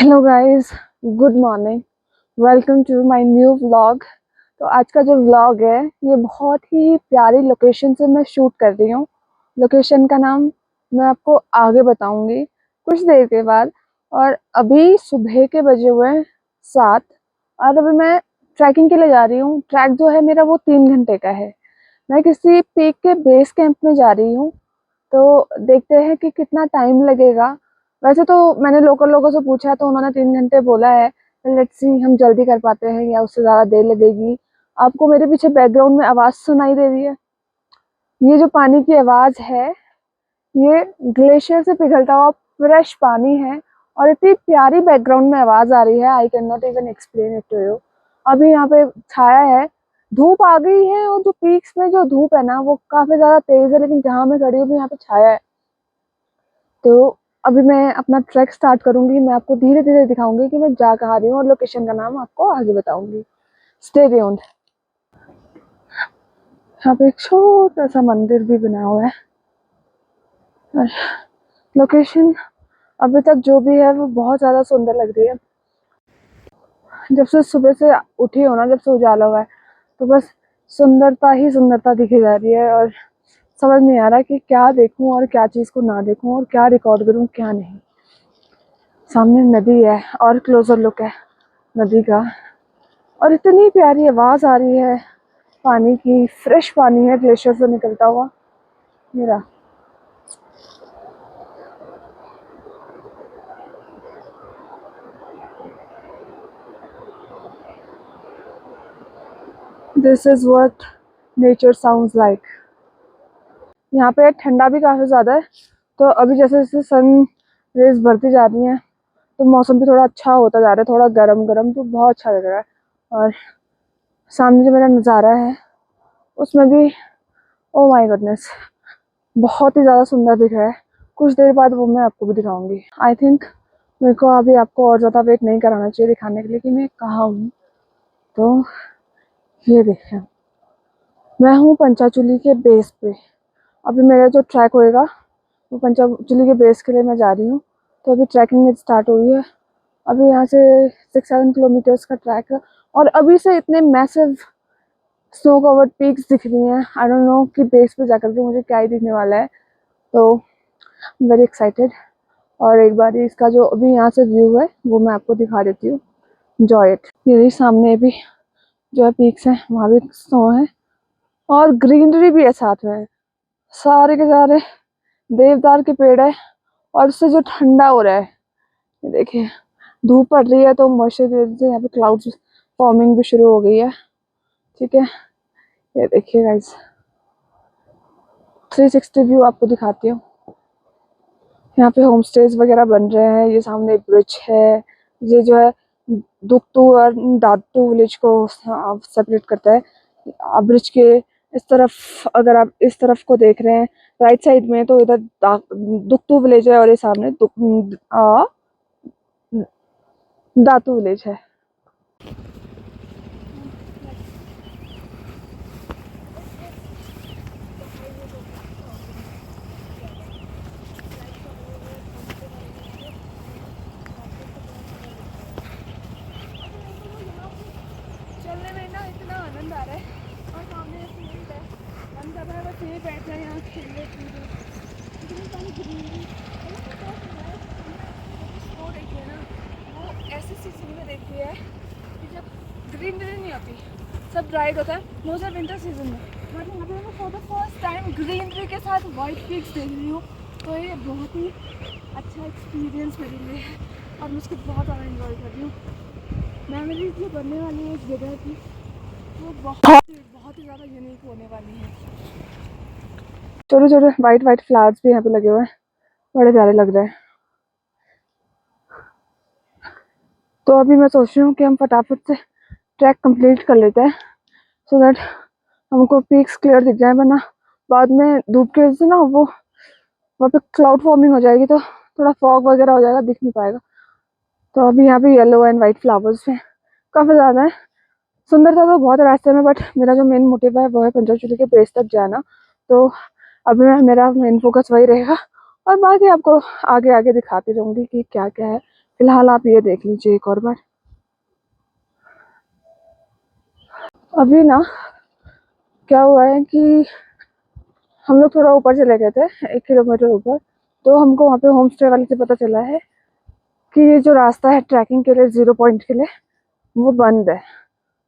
Hello guys, good morning. Welcome to my new vlog. तो आज का जो व्लॉग है ये बहुत ही प्यारी लोकेशन से मैं शूट कर रही हूँ। लोकेशन का नाम मैं आपको आगे बताऊंगी कुछ देर के बाद। और अभी सुबह के बजे हुए हैं 7 और अभी मैं ट्रैकिंग के लिए जा रही हूँ। ट्रैक जो है मेरा वो 3 घंटे का है। मैं किसी पीक के बेस कैंप में जा रही हूँ, तो देखते हैं कि कितना टाइम लगेगा। वैसे तो मैंने लोकल लोगों से पूछा तो उन्होंने 3 घंटे बोला है। लेट्स सी हम जल्दी कर पाते हैं या उससे ज़्यादा देर लगेगी। आपको मेरे पीछे बैकग्राउंड में आवाज़ सुनाई दे रही है? ये जो पानी की आवाज़ है ये ग्लेशियर से पिघलता हुआ फ्रेश पानी है। और इतनी प्यारी बैकग्राउंड में आवाज़ आ रही है, I can not even explain it to you. अभी यहाँ पे छाया है, धूप आ गई है और जो पीक्स में जो धूप है ना वो काफ़ी ज़्यादा तेज़ है, लेकिन जहाँ मैं खड़ी हूँ भी यहाँ पे छाया है। तो अभी मैं अपना ट्रैक स्टार्ट करूंगी। मैं आपको धीरे धीरे दिखाऊंगी कि मैं जा कहाँ रही हूँ और लोकेशन का नाम आपको आगे बताऊंगी। Stay tuned. यहाँ पे एक छोटा सा मंदिर भी बना हुआ है और लोकेशन अभी तक जो भी है वो बहुत ज़्यादा सुंदर लग रही है। जब से सुबह से उठी हो ना, जब से उजाला हुआ है, तो बस सुंदरता ही सुंदरता दिखी जा रही है और समझ नहीं आ रहा कि क्या देखूं और क्या चीज़ को ना देखूं और क्या रिकॉर्ड करूं क्या नहीं। सामने नदी है और क्लोजर लुक है नदी का, और इतनी प्यारी आवाज़ आ रही है पानी की। फ्रेश पानी है ग्लेशियर से निकलता हुआ मेरा। This is what nature sounds like. यहाँ पे ठंडा भी काफ़ी ज़्यादा है, तो अभी जैसे जैसे सन रेज बढ़ती जा रही हैं तो मौसम भी थोड़ा अच्छा होता जा रहा है, थोड़ा गर्म गर्म, तो बहुत अच्छा लग रहा है। और सामने जो मेरा नज़ारा है उसमें भी ओ माय गुडनेस बहुत ही ज़्यादा सुंदर दिख रहा है। कुछ देर बाद वो मैं आपको भी दिखाऊंगी। आई थिंक मेरे को अभी आपको और ज़्यादा वेट नहीं कराना चाहिए दिखाने के लिए कि मैं कहाँ हूँ। तो ये देखें, मैं हूँ पंचाचूली के बेस पे। अभी मेरा जो ट्रैक होएगा वो पंचाचूली के बेस के लिए मैं जा रही हूँ। तो अभी ट्रैकिंग में स्टार्ट हुई है। अभी यहाँ से 6-7 किलोमीटर्स का ट्रैक है और अभी से इतने मैसिव स्नो कवर्ड पीक्स दिख रही हैं। आई डोंट नो कि बेस पे जाकर के मुझे क्या ही दिखने वाला है। तो वेरी एक्साइटेड। और एक बार इसका जो अभी यहाँ से व्यू है वो मैं आपको दिखा देती हूँ। Enjoy it. यही सामने भी जो है पीक्स हैं, वहाँ भी स्नो है और ग्रीनरी भी है साथ में। सारे के सारे देवदार के पेड़ है और उससे जो ठंडा हो रहा है, ये देखिए धूप पड़ रही है तो मॉइस्चर की वजह से यहाँ पे क्लाउड्स फॉर्मिंग भी शुरू हो गई है। ठीक है, ये देखिए गाइस, 360 व्यू आपको दिखाती हूँ। यहाँ पे होम स्टेज वगैरह बन रहे हैं। ये सामने ब्रिज है, ये जो है दुक्तू और दातू विलेज को सेपरेट करता है। ब्रिज के इस तरफ अगर आप इस तरफ को देख रहे हैं राइट साइड में, तो इधर दुक्तू विलेज है और ये सामने दातू विलेज है। चलने में ना इतना आनंद आ रहा है और सामने फील्ड है, मन कर रहा है बस यहीं बैठ जाए, यहाँ खेलने कूदे। इतनी सारी ग्रीनरी वो देखिए ना, वो ऐसी सीजन में देखती है कि जब ग्रीनरी नहीं होती, सब ड्राइड होता है, वो सब विंटर सीजन में। बट यहाँ पे मैं for the first time greenery के साथ वाइट पीक्स देख रही हूँ, तो ये बहुत ही अच्छा एक्सपीरियंस मेरे लिए है और मैं उसको बहुत ज़्यादा इन्जॉय कर रही हूँ। मेमोरीज जो बनने वाली है इस जगह की वो बहुत ही ज़्यादा यूनिक होने वाली है। छोटे छोटे वाइट वाइट फ्लावर्स भी यहाँ पे लगे हुए हैं, बड़े प्यारे लग रहे हैं। तो अभी मैं सोच रही हूँ कि हम फटाफट से ट्रैक कंप्लीट कर लेते हैं, सो दैट हमको पीक्स क्लियर दिख जाए, वरना बाद में धूप की वजह से ना वो वहाँ पे क्लाउड फॉर्मिंग हो जाएगी तो थोड़ा फॉग वगैरह हो जाएगा, दिख नहीं पाएगा। तो अभी यहाँ पे येलो एंड वाइट फ्लावर्स हैं, काफ़ी ज़्यादा है। सुंदरता तो बहुत है रास्ते में, बट मेरा जो मेन मोटिव है वो है पंचाचूली के बेस तक जाना। तो अभी मेरा मेन फोकस वही रहेगा और बाकी आपको आगे आगे दिखाती रहूँगी कि क्या क्या है। फिलहाल आप ये देख लीजिए एक और बार। अभी ना क्या हुआ है कि हम लोग थोड़ा ऊपर चले गए थे, 1 किलोमीटर ऊपर। तो हमको वहाँ पे होम स्टे वाले से पता चला है कि ये जो रास्ता है ट्रैकिंग के लिए 0 पॉइंट के लिए, वो बंद है।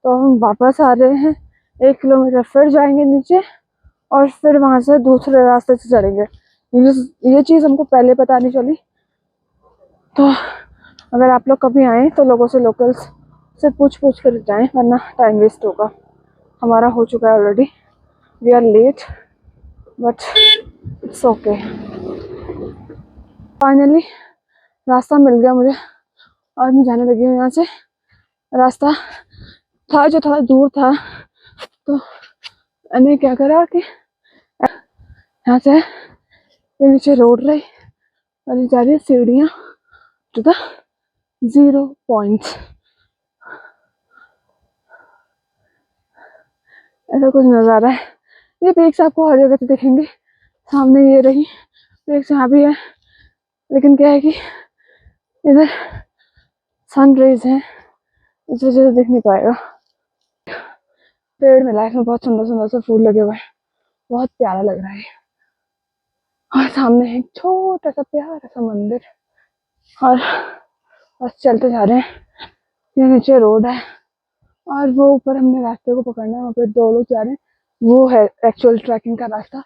तो हम वापस आ रहे हैं, 1 किलोमीटर फिर जाएंगे नीचे और फिर वहाँ से दूसरे रास्ते से चढ़ेंगे। ये चीज़ हमको पहले पता नहीं चली। तो अगर आप लोग कभी आए तो लोगों से, लोकल्स से पूछ कर जाएं, वरना टाइम वेस्ट होगा। हमारा हो चुका है already, we are late but it's okay. Finally रास्ता मिल गया मुझे और मैं जाने लगी हूँ यहाँ से। रास्ता था जो थोड़ा दूर था, तो मैंने क्या करा कि यहाँ से ये नीचे रोड रही और ये जा रही है सीढ़ियाँ टू द 0 पॉइंट। ऐसा कुछ नज़ारा है। ये पीक्स आपको हर जगह से दिखेंगे। सामने ये रही पीक्स, यहाँ भी है, लेकिन क्या है कि इधर सन रेज है, इस वजह से दिख नहीं पाएगा। पेड़ मिला है, इसमें बहुत सुंदर सुंदर से फूल लगे हुए हैं, बहुत प्यारा लग रहा है। और सामने है एक छोटा सा प्यारा सा मंदिर और बस चलते जा रहे हैं। ये नीचे रोड है और वो ऊपर हमने रास्ते को पकड़ना है, वहाँ पे 2 लोग जा रहे हैं, वो है एक्चुअल ट्रैकिंग का रास्ता।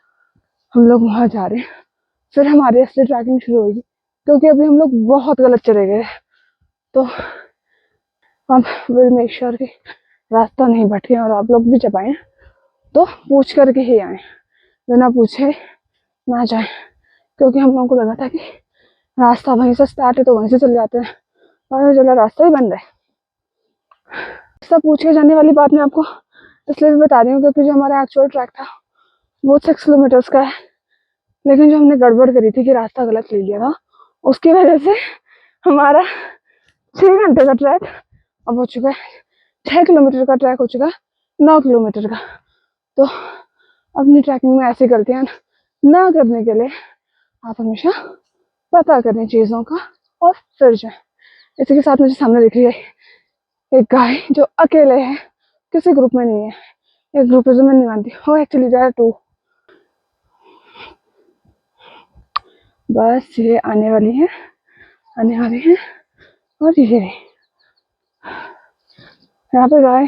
हम लोग वहाँ जा रहे हैं, फिर हमारी असली ट्रैकिंग शुरू होगी, क्योंकि अभी हम लोग बहुत गलत चले गए। तो हम विल मेक श्योर कि रास्ता नहीं भटके और आप लोग भी जब आए तो पूछ करके ही आए, बिना पूछे ना जाए। क्योंकि हम लोगों को लगा था कि रास्ता वहीं से स्टार्ट है तो वहीं से चले जाते हैं, और चला रास्ता ही बंद है। सब पूछ के जाने वाली बात मैं आपको इसलिए भी बता रही हूँ क्योंकि जो हमारा एक्चुअल ट्रैक था वो 6 किलोमीटर्स का है, लेकिन जो हमने गड़बड़ करी थी कि रास्ता गलत ले लिया था, उसकी वजह से हमारा 6 घंटे का ट्रैक अब हो चुका है 6 किलोमीटर का ट्रैक हो चुका है 9 किलोमीटर का। तो अपनी ट्रैकिंग में ऐसी गलतियां ना करने के लिए आप हमेशा पता करें चीज़ों का और फिर जाए। इसी के साथ मुझे सामने दिख रही है एक गाय जो अकेले है, किसी ग्रुप में नहीं है। एक ग्रुपिज्म में नहीं मानती, वो एक्चुअली जा टू। बस ये आने वाली है और ये यहाँ पे गाय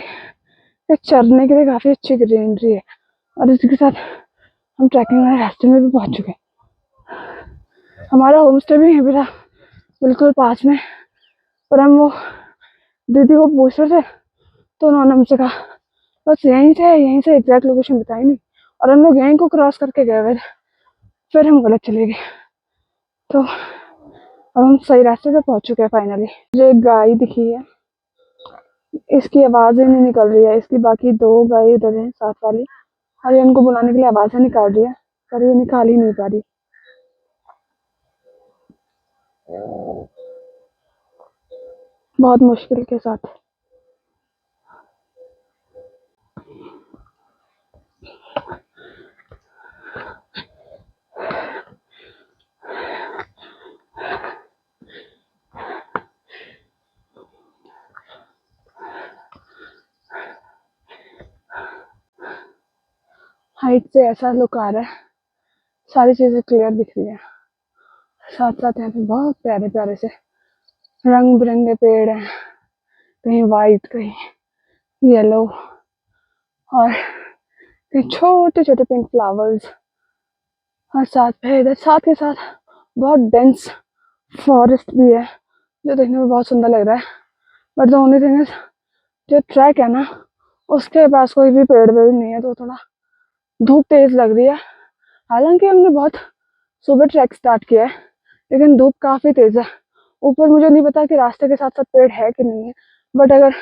चरने के लिए काफी अच्छी ग्रीनरी है। और इसके साथ हम ट्रैकिंग वाले रास्ते में भी पहुंच चुके हैं। हमारा होम स्टे भी यहीं पे था, बिल्कुल पास में। पर हम वो दीदी को पूछ रहे थे तो उन्होंने हमसे कहा बस यहीं से एग्जैक्ट लोकेशन बताई नहीं, और हम लोग यहीं को क्रॉस करके गए हुए थे, फिर हम गलत चले गए। तो अब हम सही रास्ते पे पहुंच चुके हैं फाइनली। मुझे एक गाय दिखी है, इसकी आवाज ही नहीं निकल रही है। इसकी बाकी 2 गाय इधर है साथ वाली, और ये उनको बुलाने के लिए आवाजें निकाल रही है, पर ये निकाल ही नहीं पा रही। बहुत मुश्किल के साथ। हाइट से ऐसा लुक आ रहा है, सारी चीजें क्लियर दिख रही है। साथ साथ यहाँ पे बहुत प्यारे प्यारे से रंग बिरंगे पेड़ हैं, कहीं वाइट कहीं येलो और कहीं छोटे छोटे पिंक फ्लावर्स। और साथ में इधर साथ के साथ बहुत डेंस फॉरेस्ट भी है जो देखने में बहुत सुंदर लग रहा है। But the only thing is जो ट्रैक है ना, उसके पास कोई भी पेड़ वेड़ नहीं है, तो थोड़ा धूप तेज लग रही है। हालांकि हमने बहुत सुबह ट्रैक स्टार्ट किया है, लेकिन धूप काफी तेज है। ऊपर मुझे नहीं पता कि रास्ते के साथ साथ पेड़ है कि नहीं है, बट अगर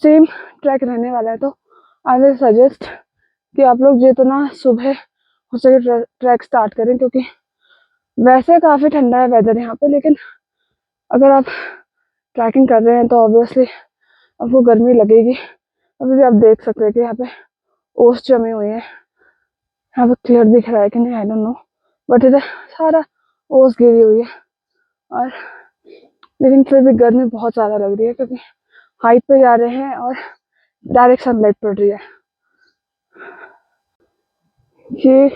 सेम ट्रैक रहने वाला है तो आई विल सजेस्ट कि आप लोग जितना सुबह हो सके ट्रैक स्टार्ट करें, क्योंकि वैसे काफी ठंडा है वेदर यहाँ पे, लेकिन अगर आप ट्रैकिंग कर रहे हैं तो ऑब्वियसली आपको गर्मी लगेगी। अभी भी आप देख सकते हैं कि यहाँ पे ओस जमे हुए हैं। यहाँ पे क्लियर दिख रहा है कि नहीं आई डोंट नो, बट इधर सारा ओस गिरी हुई है। और लेकिन फिर भी गर्मी बहुत ज़्यादा लग रही है क्योंकि हाइट पे जा रहे हैं और डायरेक्ट सनलाइट पड़ रही है। ये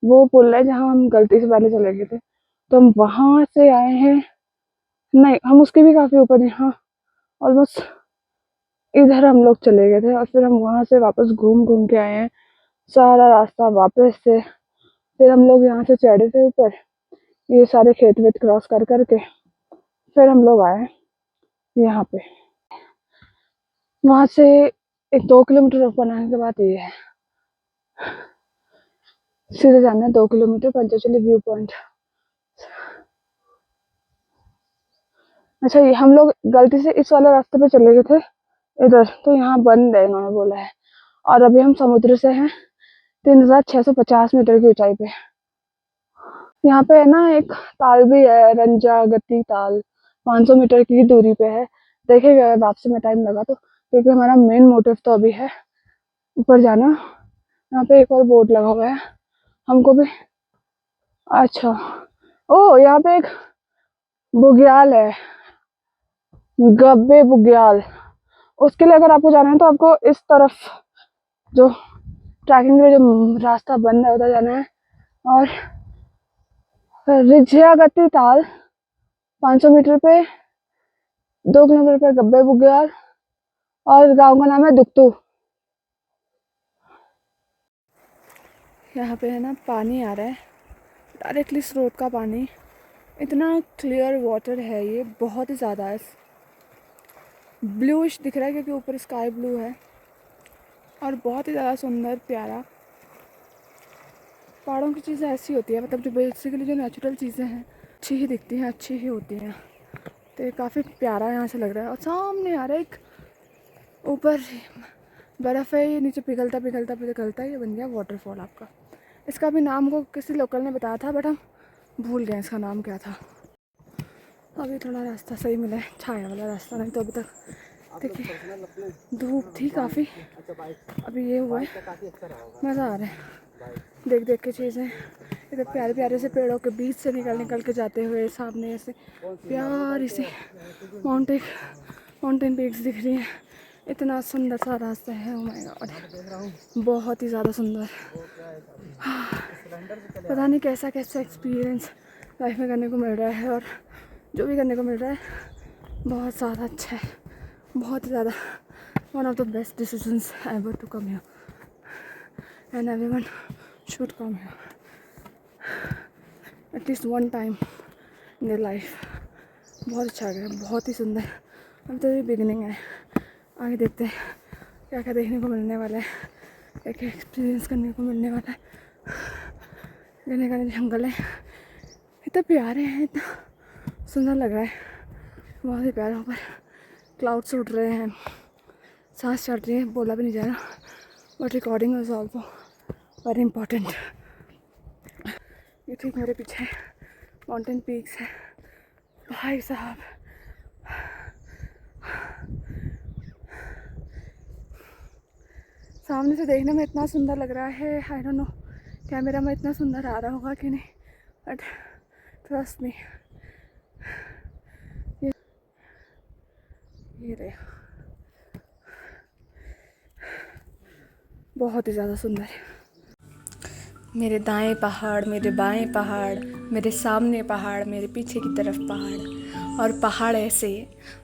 वो पुल है जहाँ हम गलती से पहले चले गए थे, तो हम वहां से आए हैं। नहीं, हम उसके भी काफी ऊपर, यहाँ ऑलमोस्ट इधर हम लोग चले गए थे और फिर हम वहां से वापस घूम घूम के आए हैं सारा रास्ता वापस से। फिर हम लोग यहाँ से चढ़े थे ऊपर, ये सारे खेत वेत क्रॉस कर करके फिर हम लोग आए यहाँ पे। वहां से एक 2 किलोमीटर ऊपर आने के बाद ये है, सीधे जाना है 2 किलोमीटर पंचोचली व्यू पॉइंट। अच्छा, ये हम लोग गलती से इस वाले रास्ते पे चले गए थे इधर, तो यहाँ बंद है इन्होंने बोला है। और अभी हम समुद्र से हैं 3650 मीटर की ऊंचाई पे। यहाँ पे है ना एक ताल भी है, रंजा गति ताल, 500 मीटर की दूरी पे है। देखेगा अगर वापसी में टाइम लगा तो, क्योंकि हमारा मेन मोटिव तो अभी है ऊपर जाना। यहाँ पे एक और बोर्ड लगा हुआ है हमको भी। अच्छा, ओ यहाँ पे एक बुग्याल है, गब्बे बुग्याल। उसके लिए अगर आपको जाना है तो आपको इस तरफ जो ट्रैकिंग के लिए जो रास्ता बंद है उधर जाना है। और रिझिया गति ताल 500 मीटर पे, 2 किलोमीटर पे गब्बे बुग्याल, और गांव का नाम है दुक्तू। यहाँ पे है ना पानी आ रहा है डायरेक्टली स्रोत का पानी, इतना क्लियर वाटर है, ये बहुत ही ज़्यादा है, ब्लूइश दिख रहा है क्योंकि ऊपर स्काई ब्लू है और बहुत ही ज़्यादा सुंदर प्यारा। पहाड़ों की चीज़ें ऐसी होती है, मतलब जो बेसिकली जो नेचुरल चीज़ें हैं अच्छी ही दिखती हैं, अच्छी ही होती हैं। तो ये काफ़ी प्यारा यहाँ से लग रहा है। और सामने आ रहा है एक ऊपर बर्फ़ है, ये नीचे पिघलता पिघलता पिघलता ये बन गया वाटरफॉल आपका। इसका भी नाम को किसी लोकल ने बताया था बट हम भूल गए इसका नाम क्या था। अभी थोड़ा रास्ता सही मिला है, छाया वाला रास्ता, नहीं तो अभी तक देखिए धूप थी काफ़ी। अभी ये हुआ है, मज़ा आ रहा है देख देख के चीज़ें। इधर प्यारे प्यारे से पेड़ों के बीच से निकल के जाते हुए सामने ऐसे प्यारी से माउंटेन पीक्स दिख रही हैं। इतना सुंदर सा रास्ता है, ओह माय गॉड, बहुत ही ज़्यादा सुंदर। पता नहीं कैसा कैसा एक्सपीरियंस लाइफ में करने को मिल रहा है, और जो भी करने को मिल रहा है बहुत ज़्यादा अच्छा है, बहुत ज़्यादा। One of the best decisions ever to come here and everyone should come here at least one time in their life। बहुत अच्छा लग रहा है, बहुत ही सुंदर। अब तो ये बिगनिंग है, आगे देखते हैं क्या क्या देखने को मिलने वाला है, क्या क्या एक्सपीरियंस करने को मिलने वाला है। घने घने जंगल है, इतने प्यारे हैं, इतना सुंदर लग रहा है, बहुत ही प्यारा। ऊपर क्लाउड्स उड़ रहे हैं, सांस चढ़ रही है, बोला भी नहीं जा रहा, but recording is also very important. ये ठीक मेरे पीछे माउंटेन पीक्स है भाई साहब। सामने से देखने में इतना सुंदर लग रहा है, आई डोंट नो कैमरा में इतना सुंदर आ रहा होगा कि नहीं, बट ट्रस्ट मी ये रहे, बहुत ही ज़्यादा सुंदर है। मेरे दाएं पहाड़, मेरे बाएं पहाड़, मेरे सामने पहाड़, मेरे पीछे की तरफ पहाड़, और पहाड़ ऐसे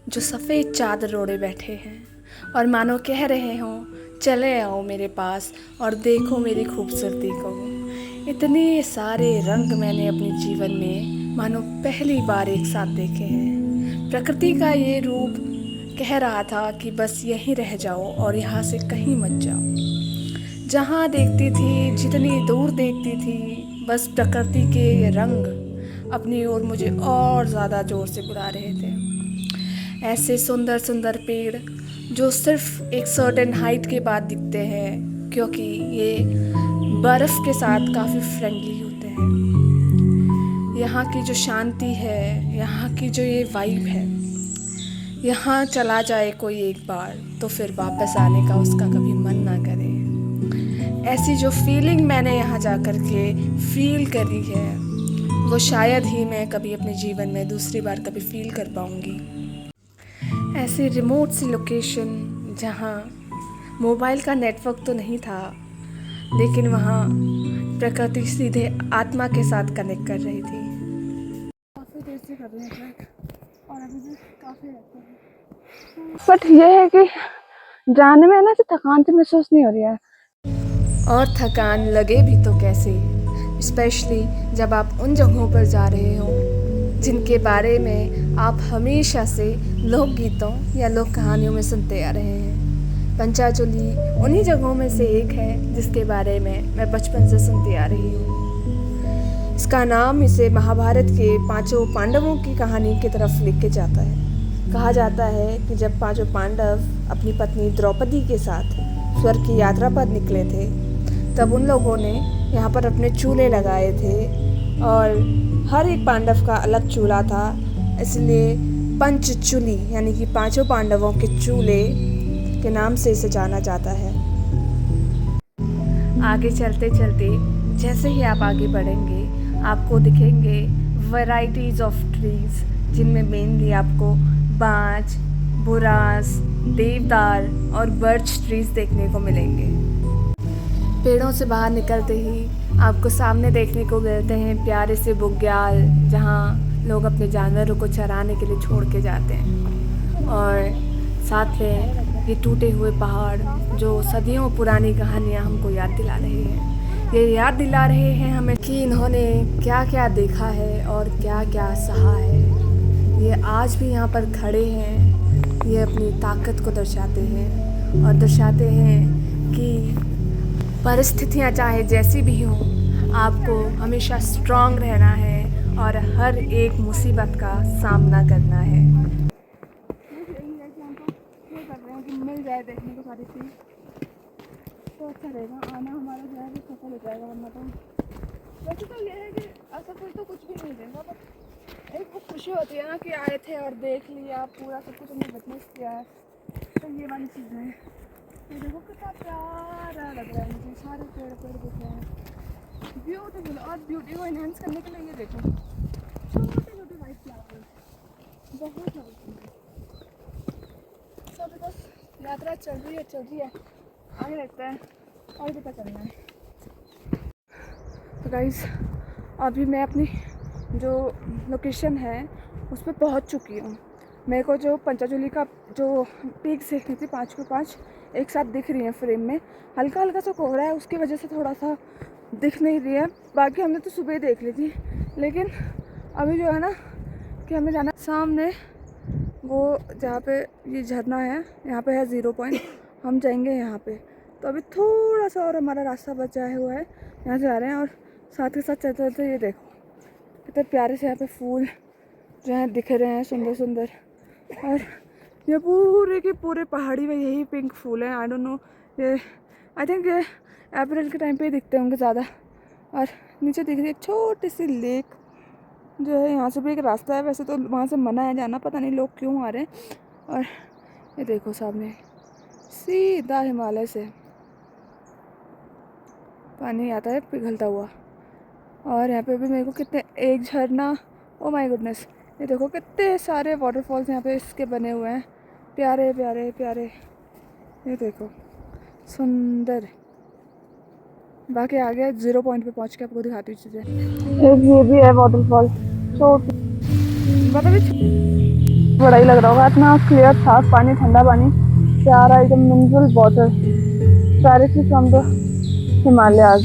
जो सफ़ेद चादर ओढ़े बैठे हैं और मानो कह रहे हों चले आओ मेरे पास और देखो मेरी खूबसूरती को। इतने सारे रंग मैंने अपने जीवन में मानो पहली बार एक साथ देखे हैं। प्रकृति का ये रूप कह रहा था कि बस यहीं रह जाओ और यहाँ से कहीं मत जाओ। जहाँ देखती थी, जितनी दूर देखती थी, बस प्रकृति के ये रंग अपनी ओर मुझे और ज़्यादा ज़ोर से बुला रहे थे। ऐसे सुंदर सुंदर पेड़ जो सिर्फ एक सर्टेन हाइट के बाद दिखते हैं, क्योंकि ये बर्फ़ के साथ काफ़ी फ्रेंडली होते हैं। यहाँ की जो शांति है, यहाँ की जो ये वाइब है, यहाँ चला जाए कोई एक बार तो फिर वापस आने का उसका कभी मन ना करे। ऐसी जो फीलिंग मैंने यहाँ जा कर के फील करी है वो शायद ही मैं कभी अपने जीवन में दूसरी बार कभी फील कर पाऊँगी। ऐसी रिमोट सी लोकेशन जहाँ मोबाइल का नेटवर्क तो नहीं था, लेकिन वहाँ प्रकृति सीधे आत्मा के साथ कनेक्ट कर रही थी। काफ़ी देर से कर रहे हैं ट्रैक और अभी भी काफ़ी रहते हैं, बट ये है कि जाने में ना थकान तो महसूस नहीं हो रही है। और थकान लगे भी तो कैसे, स्पेशली जब आप उन जगहों पर जा रहे हो जिनके बारे में आप हमेशा से लोकगीतों या लोक कहानियों में सुनते आ रहे हैं। पंचाचूली उन्हीं जगहों में से एक है जिसके बारे में मैं बचपन से सुनती आ रही हूँ। इसका नाम इसे महाभारत के 5 पांडवों की कहानी की तरफ लेके जाता है। कहा जाता है कि जब 5 पांडव अपनी पत्नी द्रौपदी के साथ स्वर्ग की यात्रा पर निकले थे, तब उन लोगों ने यहाँ पर अपने चूल्हे लगाए थे और हर एक पांडव का अलग चूल्हा था, इसलिए पंचचूली यानी कि 5 पांडवों के चूल्हे के नाम से इसे जाना जाता है। आगे चलते चलते जैसे ही आप आगे बढ़ेंगे आपको दिखेंगे वैरायटीज़ ऑफ ट्रीज़, जिनमें मेनली आपको बांज, बुरांस, देवदार और बर्च ट्रीज़ देखने को मिलेंगे। पेड़ों से बाहर निकलते ही आपको सामने देखने को मिलते हैं प्यारे से बुग्याल, जहाँ लोग अपने जानवरों को चराने के लिए छोड़ के जाते हैं। और साथ में ये टूटे हुए पहाड़ जो सदियों पुरानी कहानियाँ हमको याद दिला रहे हैं। ये याद दिला रहे हैं हमें कि इन्होंने क्या क्या देखा है और क्या क्या सहा है। ये आज भी यहाँ पर खड़े हैं। ये अपनी ताकत को दर्शाते हैं और दर्शाते हैं कि परिस्थितियाँ चाहे जैसी भी हों, आपको हमेशा स्ट्रांग रहना है और हर एक मुसीबत का सामना करना है। कि मिल जाए देखने को सारी चीज़ तो अच्छा रहेगा, आना हमारा जो है सफल हो जाएगा। वरना तो वैसे तो ये है कि ऐसा कुछ भी नहीं देगा, बट एक बहुत खुशी होती है ना कि आए थे और देख लिया पूरा सब कुछ, हमने विटनेस किया है, तो ये वाली चीज़ है। ये देखो कितना प्यारा लग रहा है मुझे, सारे पेड़ दिख रहे हैं, ब्यूटीफुल। और ब्यूटी को इन्हेंस करने के लिए ये देखो छोटे छोटे वाइट फ्लावर्स, बहुत नाइस। सब बस यात्रा चल रही है, आगे रहता है और पता चलना है। तो गाइस अभी मैं अपनी जो लोकेशन है उस पर पहुँच चुकी हूँ। मेरे को जो पंचाचूली का जो पीक्स देखनी थी 5 के 5 एक साथ दिख रही हैं फ्रेम में। हल्का हल्का सा कोहरा है, उसकी वजह से थोड़ा सा दिख नहीं रही है। बाकी हमने तो सुबह देख ली थी, लेकिन अभी जो है ना कि हमें जाना सामने वो जहाँ पे ये झरना है, यहाँ पे है 0 पॉइंट, हम जाएंगे यहाँ पे। तो अभी थोड़ा सा और हमारा रास्ता बचा हुआ है, यहाँ से आ रहे हैं। और साथ के साथ चलते चलते ये देखो कितने प्यारे से यहाँ पे फूल जो हैं दिख रहे हैं, सुंदर सुंदर। और ये पूरे के पूरे पहाड़ी में यही पिंक फूल हैं। आई डोंट नो, ये आई थिंक ये अप्रैल के टाइम पे ही दिखते होंगे ज़्यादा। और नीचे दिख रही है एक छोटी सी लेक जो है, यहाँ से भी एक रास्ता है, वैसे तो वहाँ से मना है जाना, पता नहीं लोग क्यों आ रहे हैं। और ये देखो सामने सीधा हिमालय से पानी आता है पिघलता हुआ। और यहाँ पे भी मेरे को कितने एक झरना, ओ माय गुडनेस, ये देखो कितने सारे वाटरफॉल्स यहाँ पे इसके बने हुए हैं, प्यारे प्यारे प्यारे। ये देखो सुंदर। बाकी आगे 0 पॉइंट पे पहुँच के आपको दिखाती हूँ चीज़ें। एक ये भी है वाटरफॉल, छोटी मतलब बड़ा ही लग रहा होगा, इतना क्लियर साफ पानी, ठंडा पानी, प्यारा एकदम mineral water directly from the Himalayas.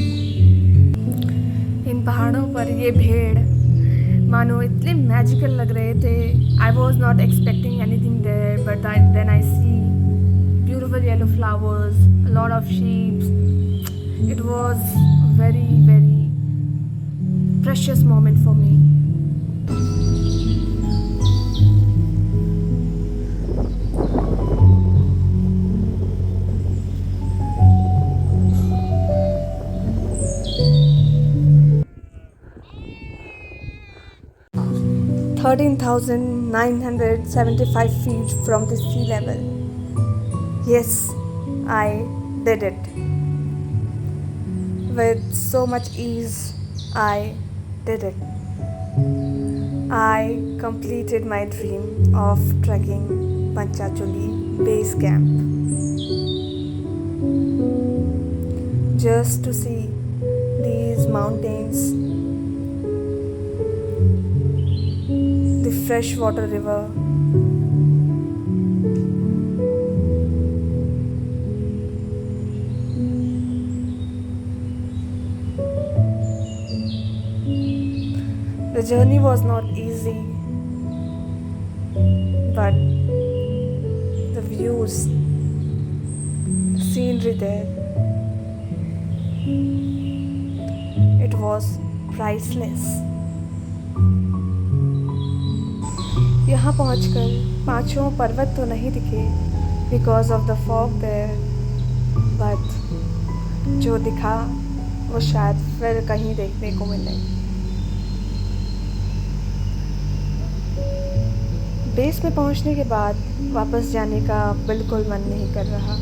इन पहाड़ों पर ये भेड़ मानो इतने मैजिकल लग रहे थे। I was not expecting anything there, but then I see beautiful yellow flowers, lot of sheeps. It was very very precious moment for me. (13,975 feet from the sea level. Yes, I did it. With so much ease, I did it. I completed my dream of trekking Panchacholi base camp just to see these mountains, the freshwater river, the journey was not easy, but the views, the scenery there, it was priceless. यहाँ पहुंचकर पांचों पर्वत तो नहीं दिखे because of the fog there, but जो दिखा वो शायद फिर कहीं देखने को मिले। बेस में पहुंचने के बाद वापस जाने का बिल्कुल मन नहीं कर रहा,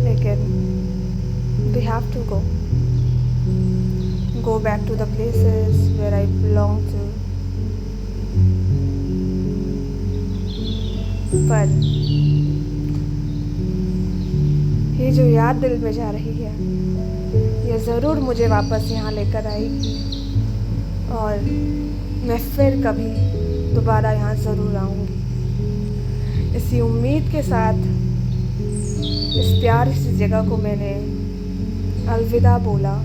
लेकिन we have to go back to the places where I belong to. पर ये जो याद दिल में जा रही है, ये ज़रूर मुझे वापस यहाँ लेकर आएगी और मैं फिर कभी दोबारा यहाँ ज़रूर आऊँगी। इसी उम्मीद के साथ इस प्यारी सी जगह को मैंने अलविदा बोला।